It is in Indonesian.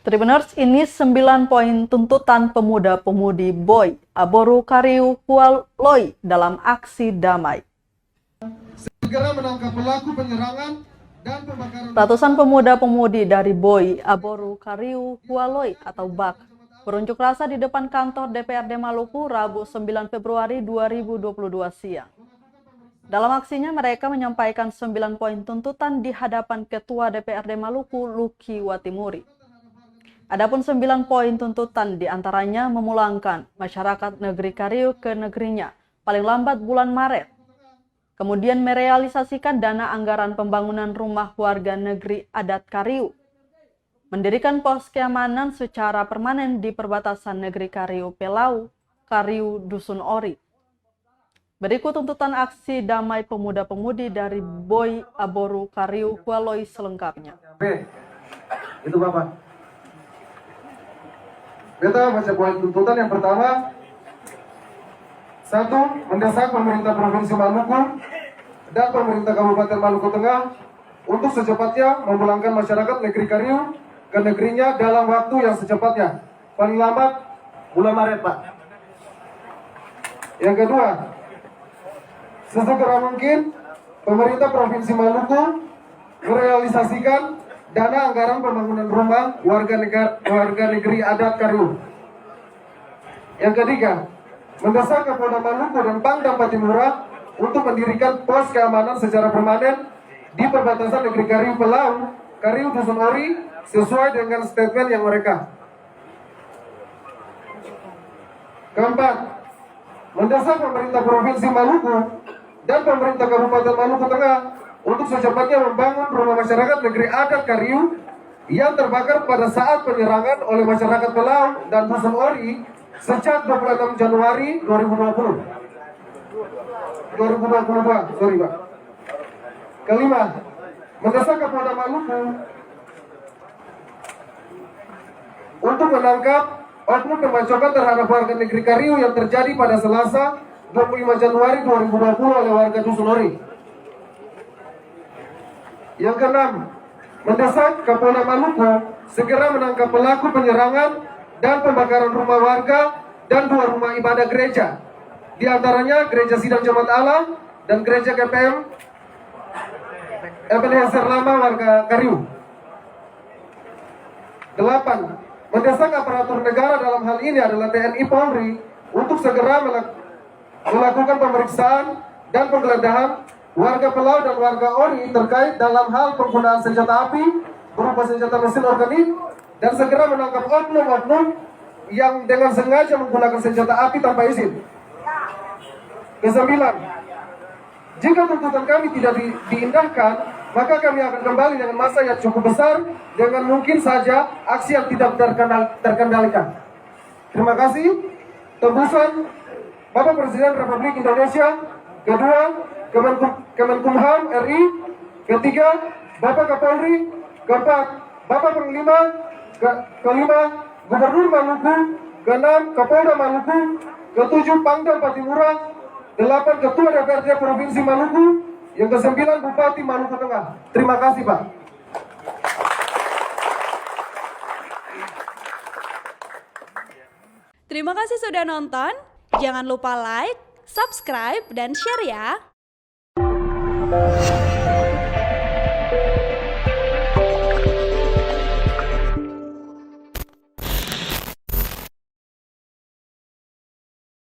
Tribuners, ini 9 poin tuntutan pemuda-pemudi Boy Aboru Kariu Hualoi dalam aksi damai. Segera menangkap pelaku penyerangan dan pembakaran. Ratusan pemuda-pemudi dari Boy Aboru Kariu Hualoi atau BAK berunjuk rasa di depan kantor DPRD Maluku Rabu 9 Februari 2022 siang. Dalam aksinya mereka menyampaikan 9 poin tuntutan di hadapan Ketua DPRD Maluku Lucky Watimuri. Adapun 9 poin tuntutan diantaranya memulangkan masyarakat negeri Kariu ke negerinya paling lambat bulan Maret. Kemudian merealisasikan dana anggaran pembangunan rumah warga negeri adat Kariu. Mendirikan pos keamanan secara permanen di perbatasan negeri Kariu Pelau, Kariu Dusun Ori. Berikut tuntutan aksi damai pemuda-pemudi dari Boy Aboru Kariu Hualoi selengkapnya. Itu Bapak. Kita baca poin tuntutan yang pertama. 1. Mendesak pemerintah Provinsi Maluku dan pemerintah Kabupaten Maluku Tengah untuk secepatnya memulangkan masyarakat negeri Kariu ke negerinya dalam waktu yang secepatnya, paling lambat bulan Maret, Pak. Yang kedua, sesegera mungkin pemerintah Provinsi Maluku merealisasikan dana anggaran pembangunan rumah warga negeri adat Kariu. Yang ketiga, mendesak Kapolda Maluku dan Pangdam Patimura untuk mendirikan pos keamanan secara permanen di perbatasan negeri Kariu Pelau, Kariu Dusun Ori sesuai dengan statement yang mereka. Keempat, mendesak pemerintah Provinsi Maluku dan pemerintah Kabupaten Maluku Tengah untuk secepatnya membangun rumah masyarakat negeri adat Kariu yang terbakar pada saat penyerangan oleh masyarakat Pelau dan Dusun Ori sejak 26 Januari 2022. Sorry, Pak. Kelima, mendesak Kapolda Maluku untuk menangkap oknum pembacokan terhadap warga negeri Kariu yang terjadi pada Selasa 25 Januari 2020 oleh warga Dusun Ori. Yang keenam, mendesak Kapolda Maluku segera menangkap pelaku penyerangan dan pembakaran rumah warga dan 2 rumah ibadah gereja, di antaranya Gereja Sidang Jemaat Allah dan Gereja KPM Ebenezer Lama warga Kariu. 8. Mendesak aparatur negara dalam hal ini adalah TNI Polri untuk segera melakukan pemeriksaan dan penggeledahan warga Pelau dan warga Ori terkait dalam hal penggunaan senjata api berupa senjata mesin organik dan segera menangkap oknum-oknum yang dengan sengaja menggunakan senjata api tanpa izin. Kesembilan, jika tuntutan kami tidak diindahkan, maka kami akan kembali dengan massa yang cukup besar dengan mungkin saja aksi yang tidak terkendalikan. Terima kasih. Tembusan Bapak Presiden Republik Indonesia. Kedua, Kemenkumham RI. Ketiga, Bapak Kapolri. Keempat, Bapak Panglima. Kelima, Gubernur Maluku. Keenam, Kapolda Maluku. Ketujuh, Pangdam Patimura. 8, Ketua DPRD Provinsi Maluku. Yang ke-9, Bupati Maluku Tengah. Terima kasih, Pak. Terima kasih sudah nonton. Jangan lupa like, subscribe, dan share ya.